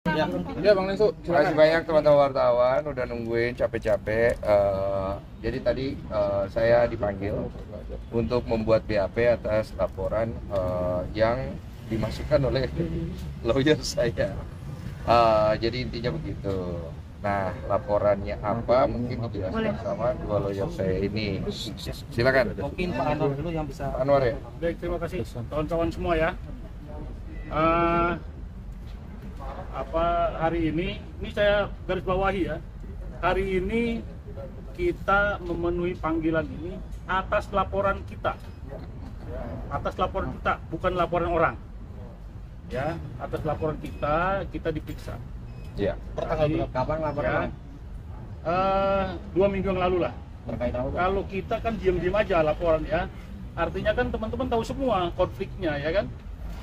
Ya Bang Lensu, terima kasih banyak teman-teman wartawan udah nungguin capek-capek. Jadi tadi saya dipanggil untuk membuat BAP atas laporan yang dimasukkan oleh lawyer saya. Jadi intinya begitu. Nah, laporannya apa mungkin dijelaskan sama dua lawyer saya ini. Silakan. Mungkin Pak Anwar dulu yang bisa. Pak Anwar ya. baik, terima kasih kawan-kawan semua ya. Hari ini saya garis bawahi ya. Hari ini kita memenuhi panggilan ini atas laporan kita. Atas laporan kita, bukan laporan orang. Ya, atas laporan kita diperiksa. Ya. Pertanggal berapa? Kapan laporan? Ya, 2 minggu yang lalu lah. Terkait apa? Kalau kita kan diam-diam aja laporan ya. Artinya kan teman-teman tahu semua konfliknya ya kan.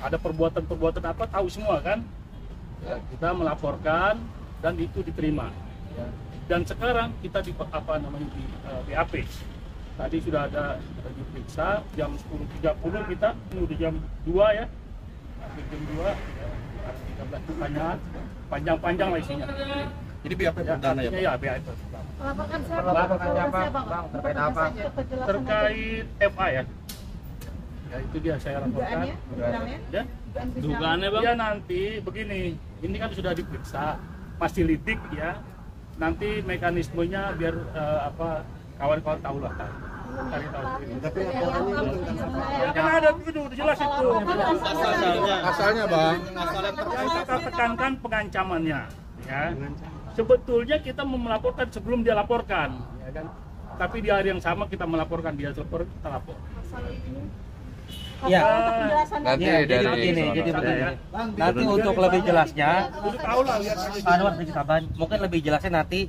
Ada perbuatan-perbuatan apa tahu semua kan. Ya, kita melaporkan dan itu diterima. Ya. Dan sekarang kita di BAP. Tadi sudah ada diperiksa jam 10.30 kita, ini udah jam 2 ya. Jam 2 ya, 13 pertanyaan, panjang-panjang lah isinya. Jadi BAP perdana ya, Pak? Ya, BAP. Melaporkan siapa? Melaporkan siapa, Bang? Terkait apa? Terkait FA ya. Ya itu dia saya laporkan. Dugaannya? Ya. Dugaannya Bang? Ya nanti begini, ini kan sudah diperiksa, masih lidik ya. Nanti mekanismenya biar kawan-kawan tahu lah. Cari tahu. Tapi laporannya Ya kan ada itu jelas itu. asalnya Bang. Yang kita tekankan pengancamannya, ya. Sebetulnya kita melaporkan sebelum dia laporkan, ya kan. Tapi di hari yang sama kita melaporkan, dia telepon, kita lapor. Ya. Nanti Ya, dari jadi sono. begini. Nanti untuk lebih jelasnya, Udah tahu lah lihat aja. Pak Anwar sedikit sabar. Mungkin lebih jelasnya nanti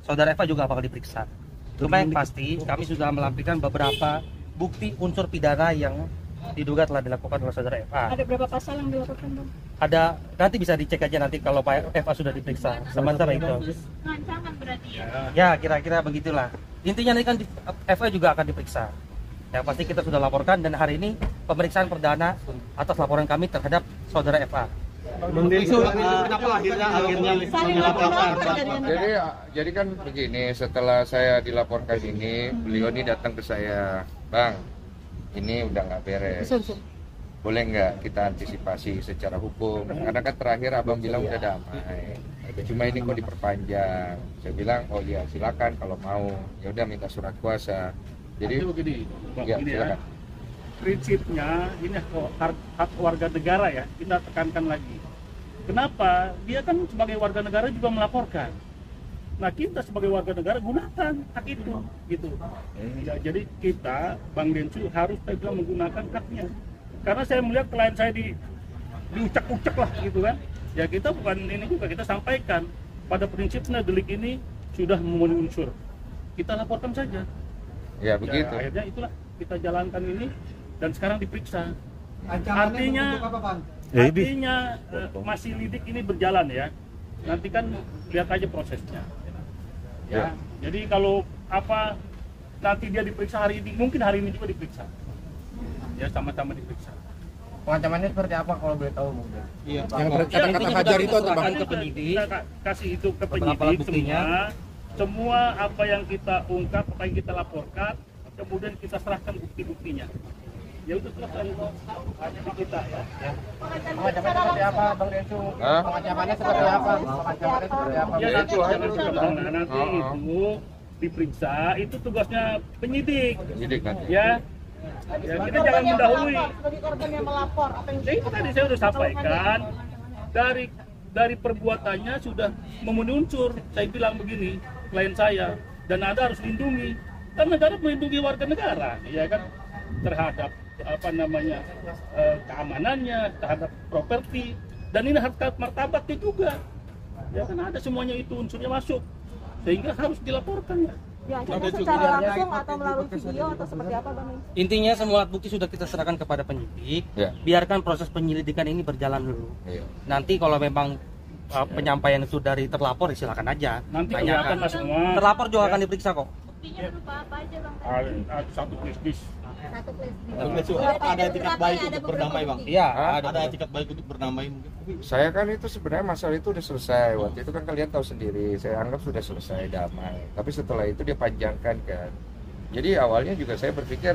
Saudara Eva juga bakal diperiksa. Cuma yang pasti kami sudah melampirkan beberapa bukti unsur pidana yang diduga telah dilakukan oleh Saudara Eva. Ada berapa pasal yang dilaporkan Bang? Ada, nanti bisa dicek aja nanti kalau Pak Eva sudah diperiksa. Sementara itu. Pengancaman berarti ya? Ya, kira-kira begitulah. Intinya nanti kan Eva juga akan diperiksa. Yang pasti kita sudah laporkan dan hari ini pemeriksaan perdana atas laporan kami terhadap Saudara Eva. Kenapa akhirnya melaporkan? Jadi kan begini, setelah saya dilaporkan ini, beliau ini datang ke saya, Bang, ini udah nggak beres. Boleh nggak kita antisipasi secara hukum? Karena kan terakhir abang bilang udah damai. Cuma ini kok diperpanjang. Saya bilang, oh iya silakan kalau mau. Ya udah minta surat kuasa. Jadi begini, ya, begini silakan. Prinsipnya ini hak warga negara ya, kita tekankan lagi. Kenapa? Dia kan sebagai warga negara juga melaporkan. Nah kita sebagai warga negara gunakan hak itu, gitu. Ya, jadi kita, Bang Densu harus saya bilang menggunakan haknya. Karena saya melihat klien saya diucak-ucak lah, gitu kan. Ya kita bukan ini juga, kita sampaikan pada prinsipnya delik ini sudah memenuhi unsur. Kita laporkan saja. Ya begitu. Ya, akhirnya itulah kita jalankan ini dan sekarang diperiksa. Artinya Artinya masih lidik ini berjalan ya. Nanti kan lihat aja prosesnya. Ya. Jadi kalau nanti dia diperiksa hari ini, mungkin hari ini juga diperiksa. Ya sama-sama diperiksa. Pengancamannya seperti apa kalau boleh tahu mungkin? Iya, yang kata hajar itu atau Bang? Ke penyidik. Kita kasih itu ke Beberapa penyidik buktinya. semua apa yang kita ungkap, apa yang kita laporkan, kemudian kita serahkan bukti-buktinya. Ya udah selesai hanya di kita ya. Pengancamannya seperti apa, Bang Densu? Hah? Pengancamannya seperti apa? Pengancamannya seperti apa? Ya nanti itu jangan harus berkembang. Nah, nanti itu diperiksa, itu tugasnya penyidik. Penyidik nanti. Ya kita jangan mendahului. Sebagai korban yang melapor, apa yang Ya itu tadi saya sudah sampaikan, dari perbuatannya sudah memenuhi unsur. Saya bilang begini, klien saya, dan Anda harus lindungi. Kan negara melindungi warga negara, ya kan, terhadap keamanannya, terhadap properti, dan ini harkat martabatnya juga. Ya kan ada semuanya itu unsurnya masuk, sehingga harus dilaporkan ya. diancamnya secara langsung atau melalui video atau seperti apa Bang? Intinya semua alat bukti sudah kita serahkan kepada penyidik. Ya. Biarkan proses penyelidikan ini berjalan dulu. Iya. Nanti kalau memang penyampaian itu dari terlapor, silakan aja. Nanti Tanyakan. kelihatan lah semua. Terlapor juga Ya. akan diperiksa kok. Buktinya berupa apa aja Bang? Ada satu bisnis Satu kelas. Ada etikat baik untuk berdamai, Bang. Iya, Ada etikat baik untuk berdamai mungkin. Saya kan itu sebenarnya masalah itu udah selesai. Waktu itu kan kalian tahu sendiri, saya anggap sudah selesai damai. Tapi setelah itu dia panjangkan kan. Jadi awalnya juga saya berpikir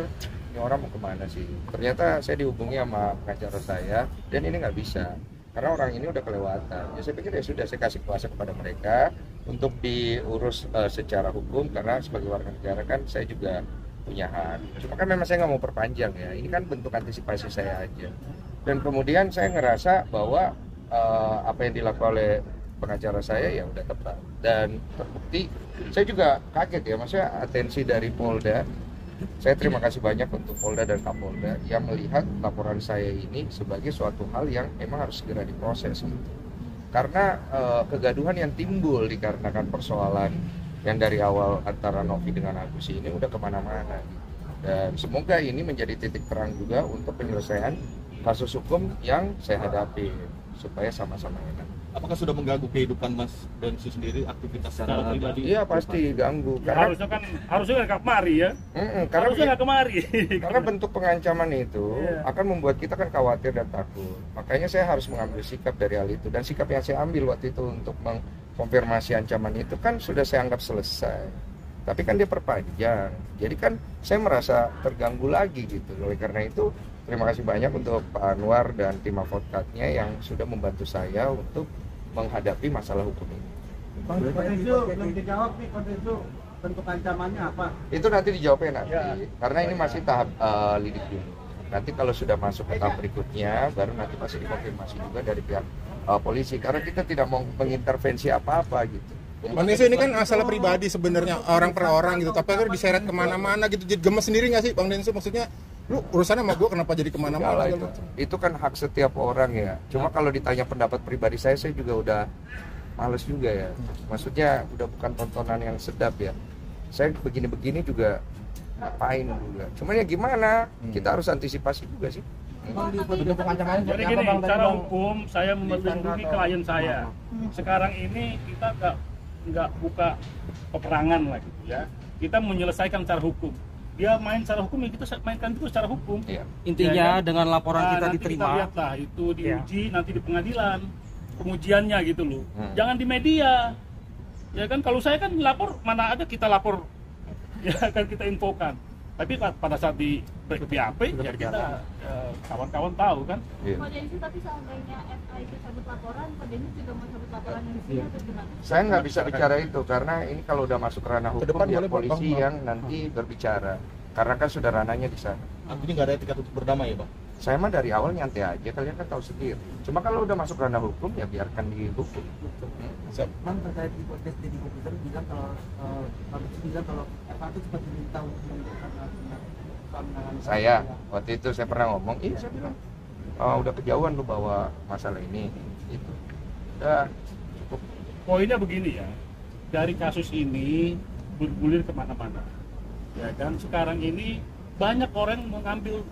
ini orang mau kemana sih? Ternyata saya dihubungi sama pengacara saya dan ini nggak bisa karena orang ini udah kelewatan. Ya saya pikir ya sudah, saya kasih kuasa kepada mereka untuk diurus secara hukum karena sebagai warga negara kan saya juga punya hak. Cuma kan memang saya nggak mau perpanjang ya. Ini kan bentuk antisipasi saya aja. Dan kemudian saya ngerasa bahwa apa yang dilakukan oleh pengacara saya ya udah tepat dan terbukti. Saya juga kaget ya, maksudnya atensi dari Polda. Saya terima kasih banyak untuk Polda dan Kapolda yang melihat laporan saya ini sebagai suatu hal yang memang harus segera diproses gitu. Karena kegaduhan yang timbul dikarenakan persoalan yang dari awal antara Novi dengan Agus ini udah kemana-mana gitu. Dan semoga ini menjadi titik terang juga untuk penyelesaian kasus hukum yang saya hadapi supaya sama-sama enak. Apakah sudah mengganggu kehidupan Mas Densu sendiri, aktivitas secara pribadi? Iya pasti ganggu. Ya, harusnya nggak kemari ya. Karena Harusnya nggak kemari. Karena bentuk pengancaman itu Iya. akan membuat kita kan khawatir dan takut. Makanya saya harus mengambil sikap dari hal itu. Dan sikap yang saya ambil waktu itu untuk mengkonfirmasi ancaman itu kan sudah saya anggap selesai. Tapi kan dia perpanjang. Jadi kan saya merasa terganggu lagi gitu. Oleh karena itu terima kasih banyak untuk Pak Anwar dan tim advokatnya yang sudah membantu saya untuk menghadapi masalah hukum ini. Bang Densu belum dijawab nih, Bang Densu bentuk ancamannya apa? Itu nanti dijawabnya nanti, karena ini masih tahap lidik dulu. Nanti kalau sudah masuk ke tahap berikutnya, baru nanti pasti dikonfirmasi juga dari pihak polisi. Karena kita tidak mau mengintervensi apa-apa gitu. Bang Densu ini kan masalah pribadi sebenarnya orang per orang gitu, tapi kan diseret kemana-mana gitu. Jadi gemes sendiri nggak sih Bang Densu? Maksudnya lu urusannya sama gue kenapa jadi kemana-mana gitu? Itu kan hak setiap orang ya. Cuma kalau ditanya pendapat pribadi saya juga udah males juga ya. Maksudnya udah bukan tontonan yang sedap ya. Saya begini-begini juga ngapain juga. Cuman ya gimana? Kita harus antisipasi juga sih. Jadi gini, secara hukum saya melindungi klien saya. Sekarang ini kita nggak buka peperangan lagi ya. Kita menyelesaikan secara hukum. Dia main secara hukum ya kita mainkan juga secara hukum. Iya. Intinya Ya, kan? dengan laporan kita nanti diterima. Kita lihat lah itu diuji nanti di pengadilan pengujiannya gitu loh. Jangan di media. Ya kan kalau saya kan lapor mana ada kita lapor ya kan kita infokan. Tapi pada saat di BAP ya kita kawan-kawan tahu kan. Iya. Pak Densu tapi seandainya FA itu cabut laporan, Pak Densu juga mau cabut laporan di sini atau gimana? Saya nggak bisa bicara itu karena ini kalau udah masuk ranah hukum depan ya boleh, polisi Bang. yang nanti berbicara. Karena kan sudah ranahnya di sana. Artinya nggak ada etikat untuk berdamai ya, Bang? Saya mah dari awal nyantai aja, kalian kan tahu sendiri. Cuma kalau udah masuk ranah hukum ya biarkan dihukum. Bang, terkait di podcast Deddy Komputer bilang kalau FA itu sempat diminta untuk menentukan Saya waktu itu saya pernah ngomong, iya saya bilang udah kejauhan lu bawa masalah ini, gitu. Udah cukup. Poinnya begini ya, dari kasus ini bergulir kemana-mana. Ya kan sekarang ini banyak orang mengambil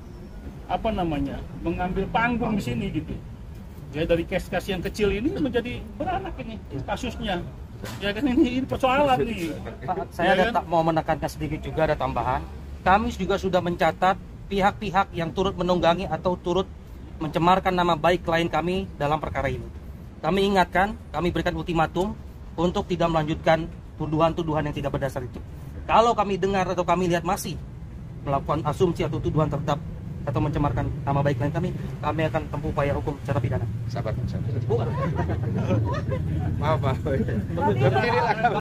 mengambil panggung di sini gitu. Ya dari kes-kes yang kecil ini menjadi beranak ini kasusnya. Ya kan ini persoalan nih. Pak, saya ada mau menekankan sedikit juga ada tambahan. Kami juga sudah mencatat pihak-pihak yang turut menunggangi atau turut mencemarkan nama baik klien kami dalam perkara ini. Kami ingatkan, kami berikan ultimatum untuk tidak melanjutkan tuduhan-tuduhan yang tidak berdasar itu. Kalau kami dengar atau kami lihat masih melakukan asumsi atau tuduhan terhadap atau mencemarkan nama baik klien kami akan tempuh upaya hukum secara pidana. Sabar. Bukan. Maaf. Berdiri lah.